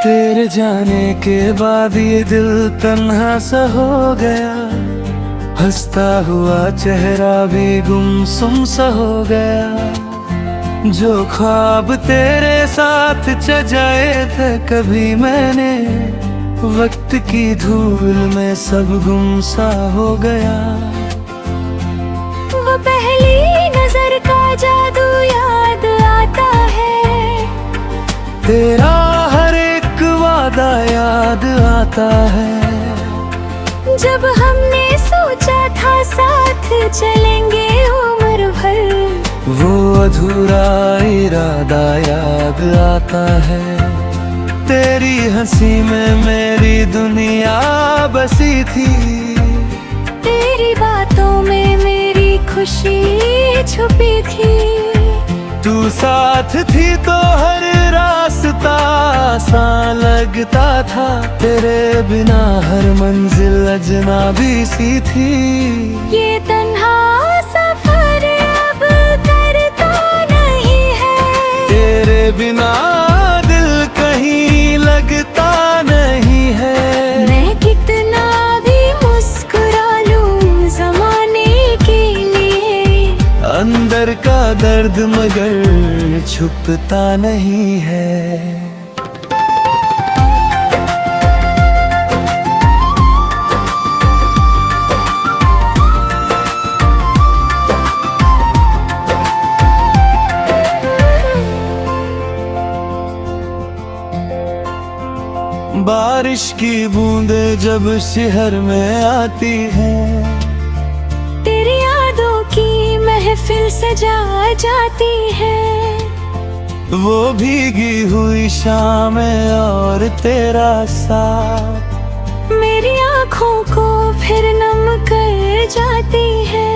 तेरे जाने के बाद ये दिल तन्हा सा हो गया, हंसता हुआ चेहरा भी गुमसुम सा हो गया। जो ख्वाब तेरे साथ सजाए थे कभी मैंने, वक्त की धूल में सब गुम सा हो गया। वो पहली नजर का जादू याद आता है, तेरा हर एक वादा याद आता है। जब हमने सोचा था साथ चलेंगे उम्र भर, वो अधूरा इरादा याद आता है। तेरी हंसी में मेरी दुनिया बसी थी, तेरी बातों में मेरी खुशी छुपी थी। तू साथ थी तो हर रास्ता आसान लगता था, तेरे बिना हर मंजिल अजनबी सी थी। ये तन्हा सफर अब करता नहीं है, तेरे बिना दिल कहीं लगता नहीं है। मैं कितना भी मुस्कुरा लूं ज़माने के लिए, अंदर का दर्द मगर छुपता नहीं है। बारिश की बूंदे जब शहर में आती हैं, तेरी यादों की महफिल सजा जाती है। वो भीगी हुई शामें और तेरा साथ मेरी आँखों को फिर नम कर जाती है।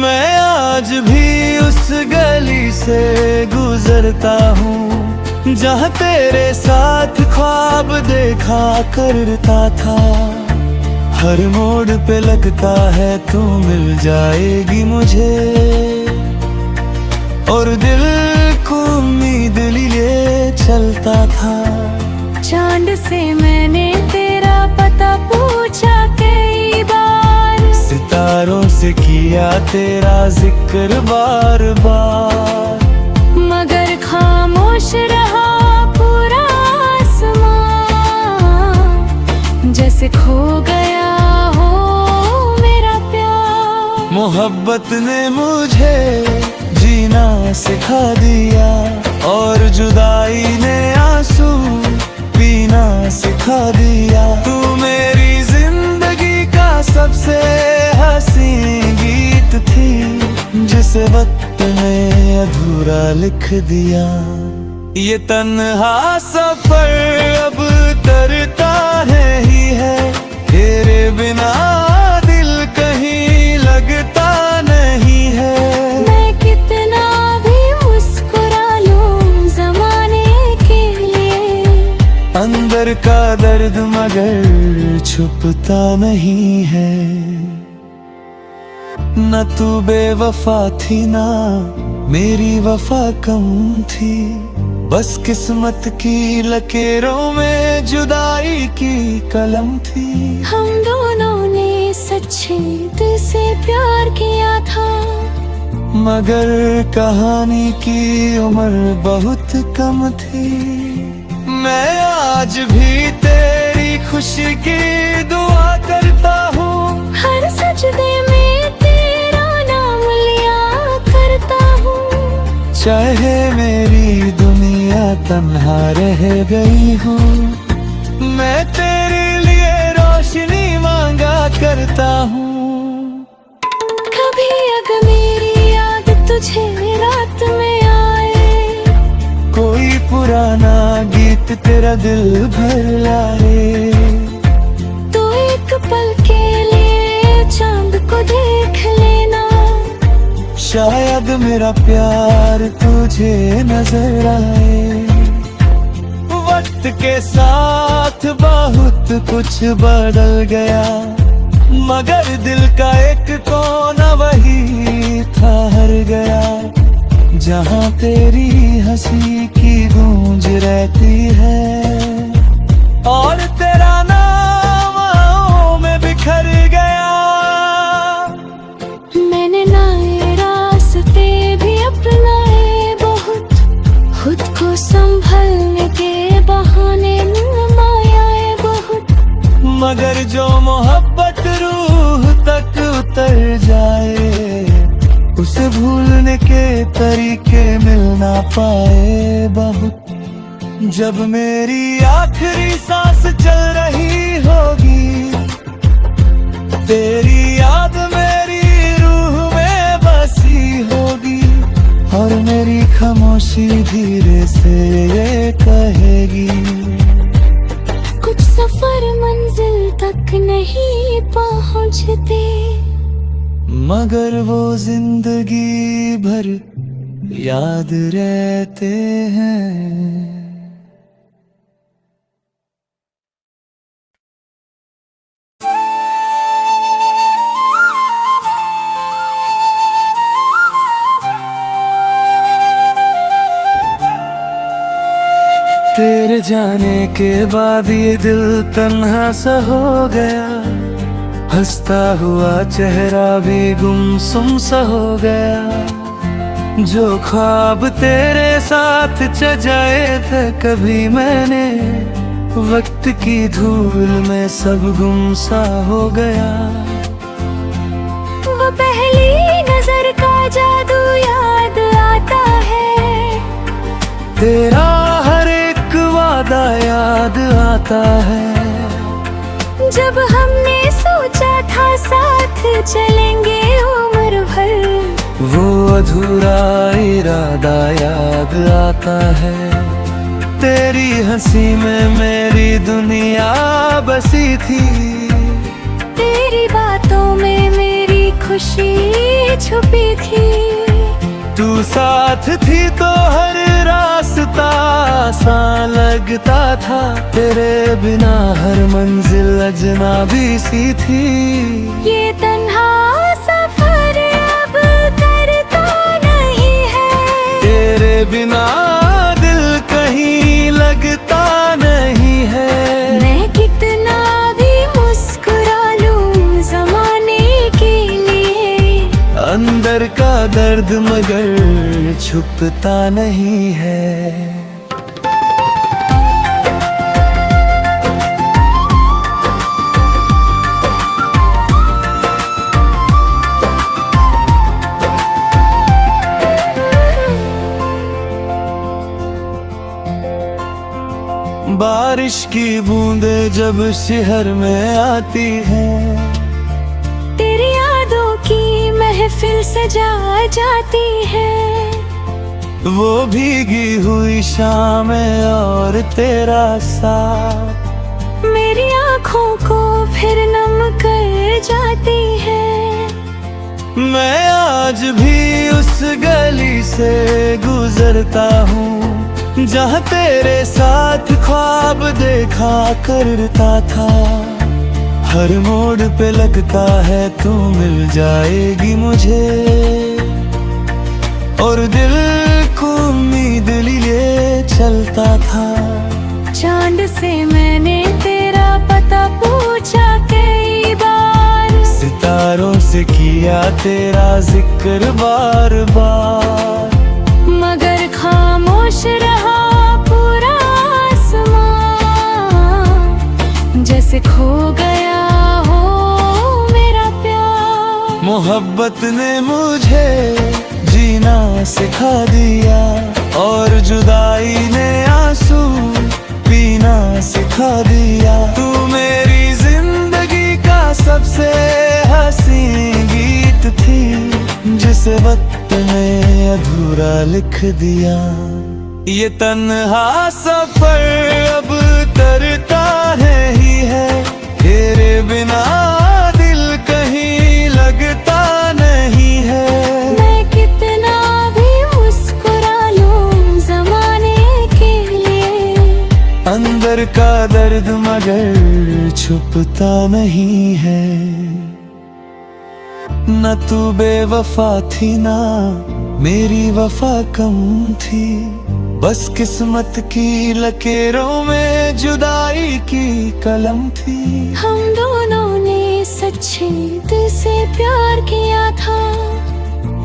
मैं आज भी उस गली से गुजरता हूँ, जहाँ तेरे साथ ख्वाब देखा करता था। हर मोड़ पे लगता है तू मिल जाएगी मुझे, और दिल को उम्मीद लिए चलता था। चांद से मैंने तेरा पता पूछा कई बार, सितारों से किया तेरा जिक्र बार बार, मगर खामोश रहा पूरा आसमां, जैसे खो गया हो मेरा प्यार। मोहब्बत ने मुझे जीना सिखा दिया, और जुदाई ने आंसू पीना सिखा दिया। तू मेरी जिंदगी का सबसे हसीन गीत थी, जिसे वक्त ने अधूरा लिख दिया। ये तन्हा सफर अब तरता नहीं है, तेरे बिना दिल कहीं लगता नहीं है। मैं कितना भी मुस्कुरा लूं ज़माने के लिए, अंदर का दर्द मगर छुपता नहीं है। न तू बेवफा थी ना मेरी वफा कम थी, बस किस्मत की लकीरों में जुदाई की कलम थी। हम दोनों ने सच्चे दिल से प्यार किया था, मगर कहानी की उम्र बहुत कम थी। मैं आज भी तेरी खुशी की दुआ करता हूँ, हर सजदे में तेरा नाम लिया करता हूँ। चाहे मेरी दुनिया तन्हा रह गई हो, मैं तेरे लिए रोशनी मांगा करता हूँ। कभी अगर मेरी याद तुझे रात में आए, कोई पुराना गीत तेरा दिल भर लाए, तो एक पल के लिए चांद को देख लेना। शायद मेरा प्यार तुझे नजर आए। वक्त के साथ बहुत कुछ बदल गया, मगर दिल का एक कोना वही था हर गया। जहाँ तेरी हंसी की गूंज रहती है और तेरा नाम आँखों में बिखर गया। मैंने नए रास्ते भी अपनाए बहुत, खुद को संभलने के बहाने मायाए बहुत, मगर जो मोहब्बत रूह तक उतर जाए उसे भूलने के तरीके मिल ना पाए बहुत। जब मेरी आखिरी सांस चल रही होगी तेरी याद मेरी रूह में बसी होगी और मेरी खामोशी धीरे से ये कहेगी कुछ सफर मंजिल तक नहीं पहुंचते, मगर वो जिंदगी भर याद रहते हैं। तेरे जाने के बाद ये दिल तन्हा सा हो गया, हंसता हुआ चेहरा भी गुमसुम सा हो गया। जो ख्वाब तेरे साथ सजाए थे कभी मैंने, वक्त की धूल में सब गुम सा हो गया। वो पहली नजर का जादू याद आता है, तेरा हर एक वादा याद आता है। जब हमने सोचा था साथ चलेंगे उम्र भर, वो अधूरा इरादा याद आता है। तेरी हंसी में मेरी दुनिया बसी थी, तेरी बातों में मेरी खुशी छुपी थी। तू साथ थी तो हर रास्ता आसान लगता था, तेरे बिना हर मंजिल अजनबी सी थी। ये तन्हा सफर अब करता नहीं है, तेरे बिना दिल कहीं लगता नहीं है। मैं कितना भी मुस्कुरा लूं ज़माने के लिए, अंदर का दर्द मगर छुपता नहीं है। बारिश की बूंदे जब शहर में आती हैं, तेरी यादों की महफिल सजा जाती है। वो भीगी हुई शामें और तेरा साथ मेरी आँखों को फिर नम कर जाती है। मैं आज भी उस गली से गुजरता हूँ जहाँ तेरे साथ ख्वाब देखा करता था। हर मोड़ पे लगता है तू मिल जाएगी मुझे, और दिल को उम्मीद लिए चलता था। चांद से मैंने तेरा पता पूछा कई बार, सितारों से किया तेरा जिक्र बार बार, मगर खामोश रहा पूरा आसमां, जैसे खो गया हो मेरा प्यार। मोहब्बत ने मुझे जीना सिखा दिया और जुदाई ने आंसू पीना सिखा दिया। तू मेरी जिंदगी का सबसे हसीन गीत थी, जिसे वक्त ने अधूरा लिख दिया। ये तन्हा सफर अब तरता नहीं है, तेरे बिना दिल कहीं लगता नहीं है। मैं कितना भी मुस्कुरा लूं ज़माने के लिए, अंदर का दर्द मगर छुपता नहीं है। न तू बेवफा थी ना मेरी वफा कम थी, बस किस्मत की लकीरों में जुदाई की कलम थी। हम दोनों ने सच्चे दिल से प्यार किया था,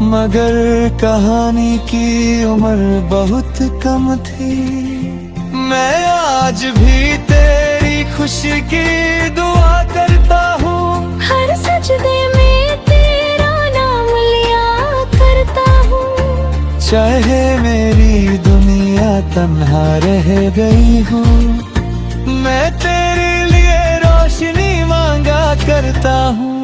मगर कहानी की उम्र बहुत कम थी। मैं आज भी तेरी खुशी की दुआ करता हूँ, हर सजदे में तेरा नाम लिया करता हूँ। चाहे मेरी दुनिया तन्हा रह गई हो, मैं तेरे लिए रोशनी मांगा करता हूँ।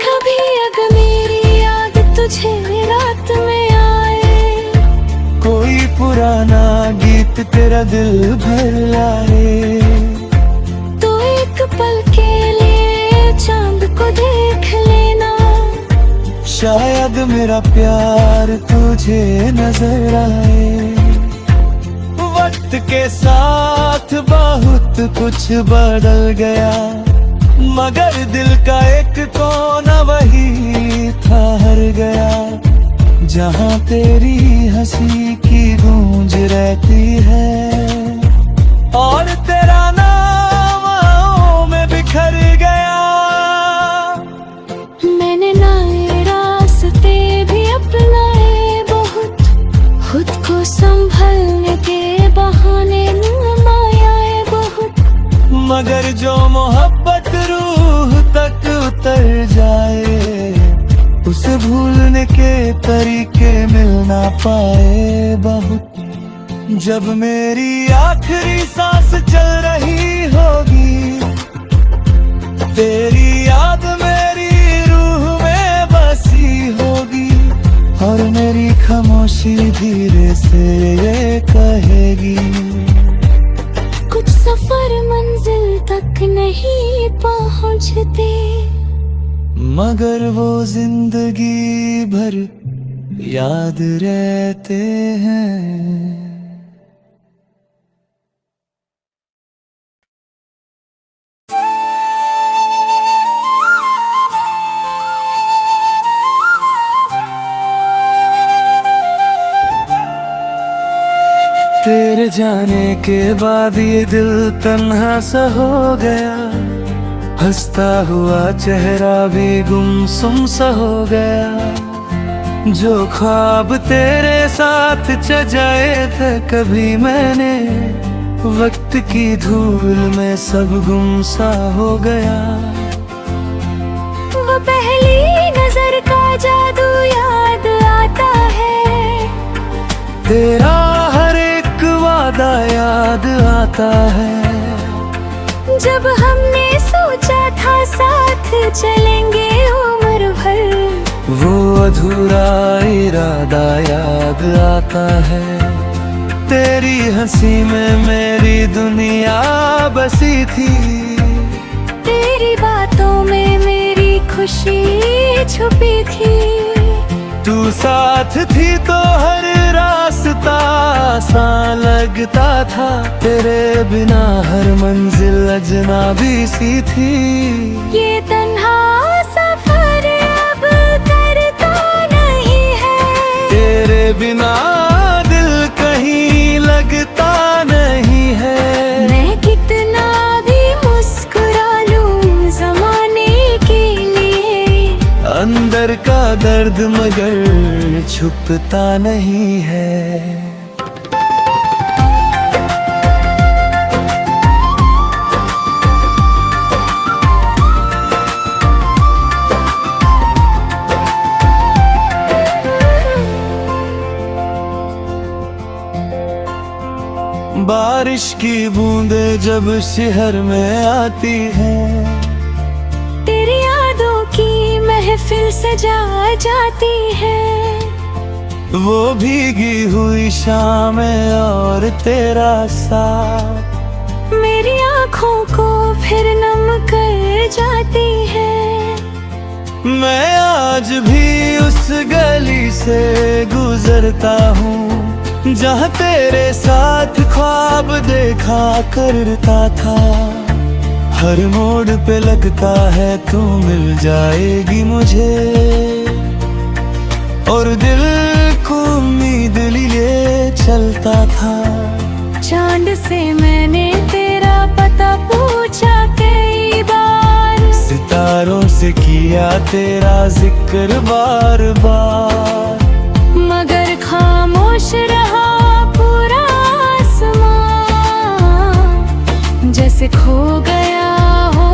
कभी अगर मेरी याद तुझे रात में आए, कोई पुराना गीत तेरा दिल भर लाए, तो एक पल के लिए चांद को देख लेना। शायद मेरा प्यार तुझे नजर आए। वक्त के साथ बहुत कुछ बदल गया, मगर दिल का एक कोना वही था हर गया। जहाँ तेरी हंसी की गूंज रहती है, और तेरा नाम आँखों में बिखर गया। मैंने नए रास्ते भी अपनाए बहुत, खुद को संभलने के बहाने माया बहुत। मगर जो मोहब्बत रूह तक उतर जाए, उसे भूलने के तरीके मिल ना पाए बहुत। जब मेरी आखिरी सांस चल रही होगी, तेरी याद मेरी रूह में बसी होगी, और मेरी खामोशी धीरे से ये कहेगी, कुछ सफर मंजिल तक नहीं पहुंचते, मगर वो जिंदगी भर याद रहते हैं। तेरे जाने के बाद ये दिल तन्हा सा हो गया, हंसता हुआ चेहरा भी गुमसुम सा हो गया। जो ख्वाब तेरे साथ सजाए थे कभी मैंने, वक्त की धूल में सब गुम सा हो गया। वो पहली नजर का जादू याद आता है, तेरा हर एक वादा याद आता है। जब हमने सोचा था साथ चलेंगे उम्र भर, वो अधूरा इरादा याद आता है। तेरी हंसी में मेरी दुनिया बसी थी, तेरी बातों में मेरी खुशी छुपी थी। तू साथ थी तो हर रास्ता आसान लगता था, तेरे बिना हर मंजिल अजनबी सी थी। ये तन्हा सफर अब करता नहीं है, तेरे बिना दिल कहीं लगता नहीं है। मैं कितना भी मुस्कुरा लूं जमाने के लिए, अंदर का दर्द मगर छुपता नहीं है। बारिश की बूंदे जब शहर में आती है, तेरी यादों की महफिल सजा जाती है। वो भीगी हुई शामें और तेरा साथ मेरी आँखों को फिर नम कर जाती है। मैं आज भी उस गली से गुजरता हूँ, जहाँ तेरे साथ ख्वाब देखा करता था। हर मोड़ पे लगता है तू मिल जाएगी मुझे, और दिल को उम्मीद लिए चलता था। चांद से मैंने तेरा पता पूछा कई बार, सितारों से किया तेरा जिक्र बार बार, मगर खामोश रहा पूरा आसमां, जैसे खो गया हो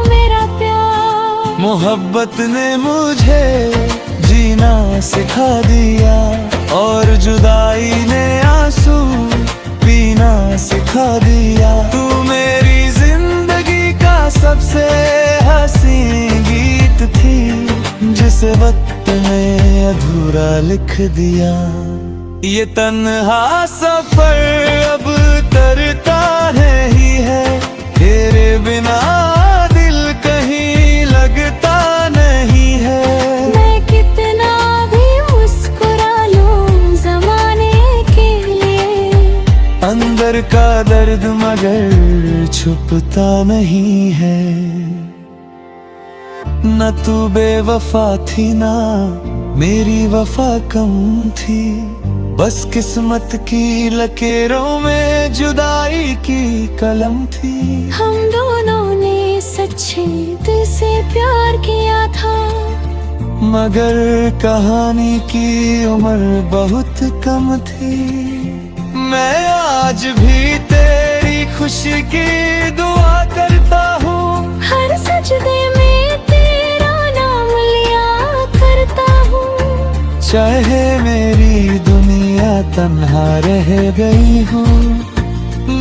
मेरा प्यार। मोहब्बत ने मुझे जीना सिखा दिया, और जुदाई ने आंसू पीना सिखा दिया। तू मेरी जिंदगी का सबसे हसीन गीत थी, जिसे वक्त ने अधूरा लिख दिया। ये तन्हा सफर अब तरता नहीं है, तेरे बिना दिल कहीं लगता नहीं है। मैं कितना भी मुस्कुरा लूं जमाने के लिए, अंदर का दर्द मगर छुपता नहीं है। न तू बेवफा थी ना मेरी वफा कम थी, बस किस्मत की लकीरों में जुदाई की कलम थी। हम दोनों ने सच्चे दिल से प्यार किया था, मगर कहानी की उम्र बहुत कम थी। मैं आज भी तेरी खुशी की दुआ करता हूँ, हर सजदे में तेरा नाम लिया करता हूँ। चाहे मेरी दुनिया तन्हा रह गई हो,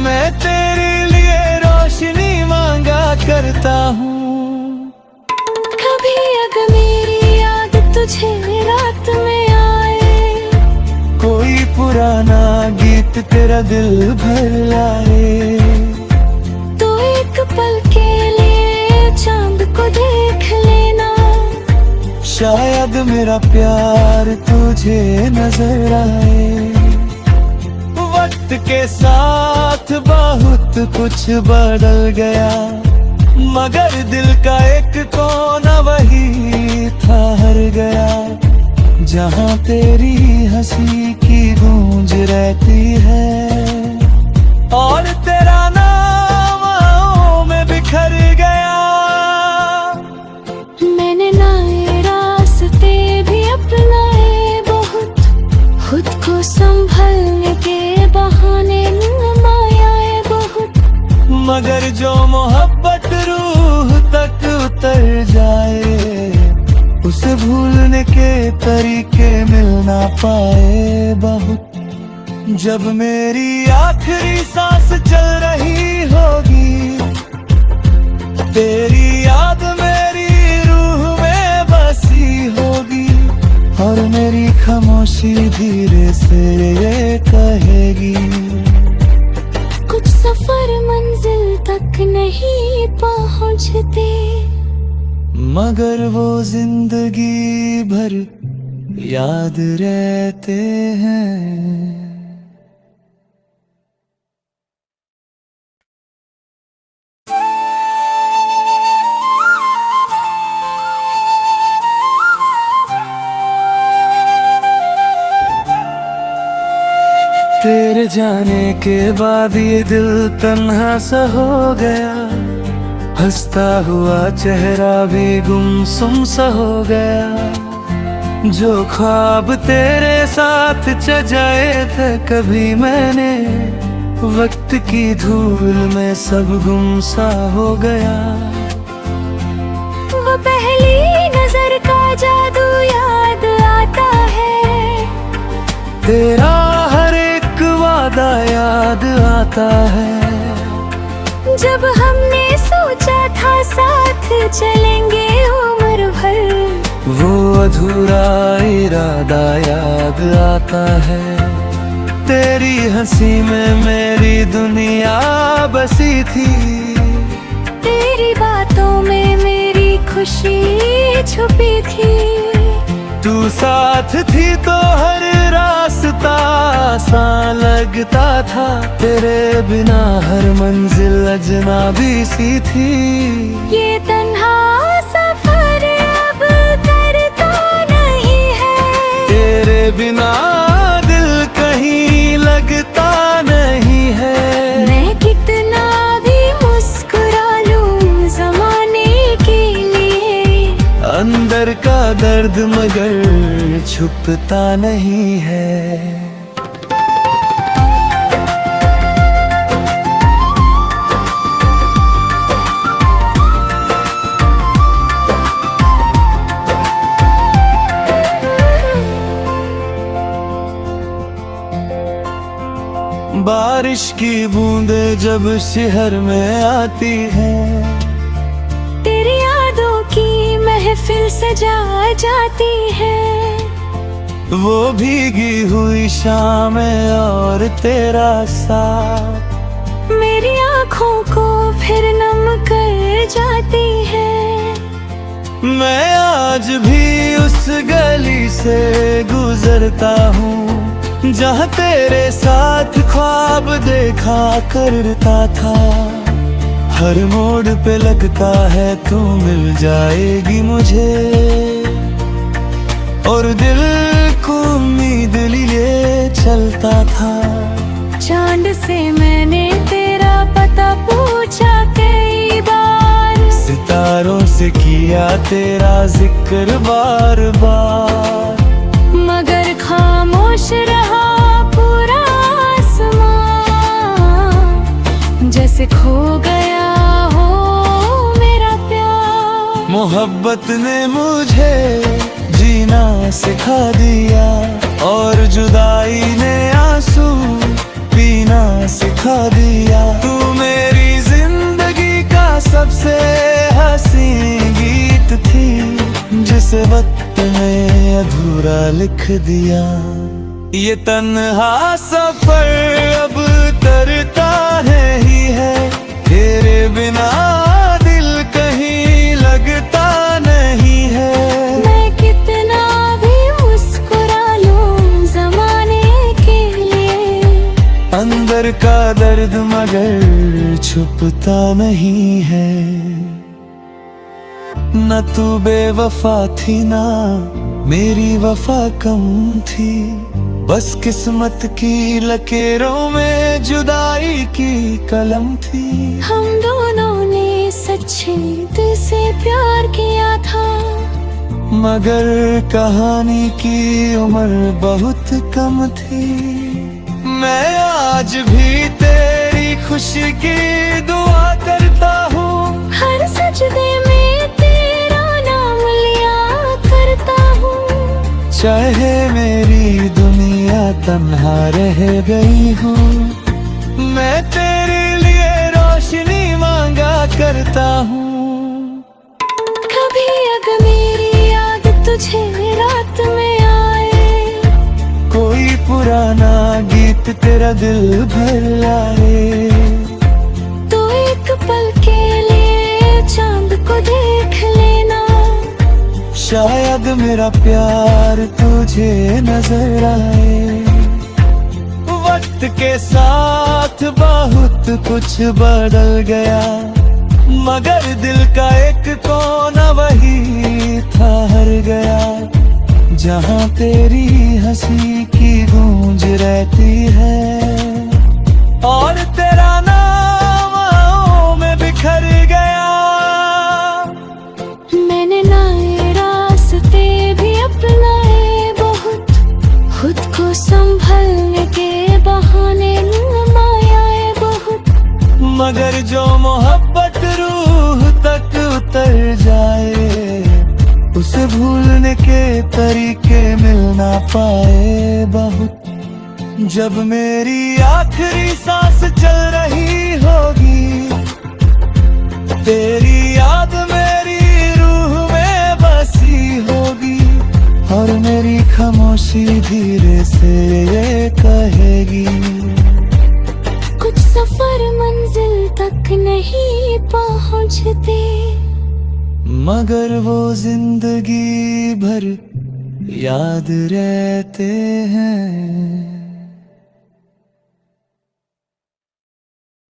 मैं तेरे लिए रोशनी मांगा करता हूँ। कभी अगर मेरी याद तुझे रात में आए, कोई पुराना गीत तेरा दिल भर लाए, तो एक पल के लिए चांद को देख लेना। शायद मेरा प्यार तुझे नजर आए। वक्त के साथ बहुत कुछ बदल गया, मगर दिल का एक कोना वही था हर गया। जहाँ तेरी हंसी की गूंज रहती है, और तेरा नाम आँखों में बिखर गया। मैंने नए रास्ते भी अपनाए बहुत, खुद को संभलने के बहाने मायाए बहुत, मगर जो मोहब्बत रूह तक उतर जाए, उसे भूलने के तरीके मिल ना पाए बहुत। जब मेरी आखिरी सांस चल रही होगी, तेरी याद मेरी रूह में बसी होगी, और मेरी खामोशी धीरे से ये कहेगी, कुछ सफर मंजिल तक नहीं पहुंचते, मगर वो जिंदगी भर याद रहते हैं। तेरे जाने के बाद ये दिल तन्हा सा हो गया, हंसता हुआ चेहरा भी गुमसुम सा हो गया। जो ख्वाब तेरे साथ सजाए थे कभी मैंने, वक्त की धूल में सब गुम सा हो गया। वो पहली नजर का जादू याद आता है, तेरा हर एक वादा याद आता है। जब हमने सोचा था साथ चलेंगे उम्र भर, वो अधूरा इरादा याद आता है। तेरी हंसी में मेरी दुनिया बसी थी, तेरी बातों में मेरी खुशी छुपी थी। तू साथ थी तो हर रास्ते रास्ता आसान लगता था, तेरे बिना हर मंजिल अजनबी सी थी। ये तन्हा सफर अब करता नहीं है, तेरे बिना दिल कहीं लगता नहीं है। मैं कितना भी मुस्कुरा लूं ज़माने के लिए, अंदर का दर्द मगर छुपता नहीं है। बारिश की बूंदें जब शहर में आती हैं, तेरी यादों की महफिल सजा जाती है। वो भीगी हुई शामें और तेरा साथ मेरी आँखों को फिर नम कर जाती है। मैं आज भी उस गली से गुजरता हूँ जहाँ तेरे साथ ख्वाब देखा करता था। हर मोड़ पे लगता है तू मिल जाएगी मुझे, और दिल को उम्मीद लिए चलता था। चांद से मैंने तेरा पता पूछा कई बार, सितारों से किया तेरा जिक्र बार बार, मगर खामोश रहा पूरा आसमां, जैसे खो गया हो मेरा प्यार। मोहब्बत ने मुझे जीना सिखा दिया, और जुदाई ने आंसू पीना सिखा दिया। तू मेरी जिंदगी का सबसे हसीन गीत थी, जिसे वक्त में अधूरा लिख दिया। ये तन्हा सफर अब तरता नहीं है, तेरे बिना दिल कहीं लगता नहीं है। मैं कितना भी मुस्कुरा लूं ज़माने के लिए, अंदर का दर्द मगर छुपता नहीं है। न तू बेवफा थी ना मेरी वफा कम थी, बस किस्मत की लकीरों में जुदाई की कलम थी। हम दोनों ने सच्चे दिल से प्यार किया था, मगर कहानी की उम्र बहुत कम थी। मैं आज भी तेरी खुशी की दुआ करता हूँ, हर सजदे में तेरा नाम लिया करता हूँ। चाहे मेरी दुनिया तन्हा रह गई हूँ, मैं तेरे लिए रोशनी मांगा करता हूँ। कभी अगर मेरी याद तुझे रात में आए, कोई पुराना गीत तेरा दिल भर लाए, तो एक पल के लिए चांद को देख लेना। शायद मेरा प्यार तुझे नजर आए। वक्त के साथ बहुत कुछ बदल गया, मगर दिल का एक कोना वही था हर गया। जहाँ तेरी हंसी की गूंज रहती है, और तेरा नाम आँखों में बिखर गया। मैंने नए रास्ते भी अपनाए बहुत, खुद को संभलने के बहाने माया बहुत। मगर जो मोहब्बत रूह तक उतर जाए, उसे भूलने के तरीके मिल ना पाए बहुत। जब मेरी आखिरी सांस चल रही होगी, तेरी याद मेरी रूह में बसी होगी, और मेरी खामोशी धीरे से ये कहेगी, कुछ सफर मंजिल तक नहीं पहुंचते, मगर वो जिंदगी भर याद रहते हैं।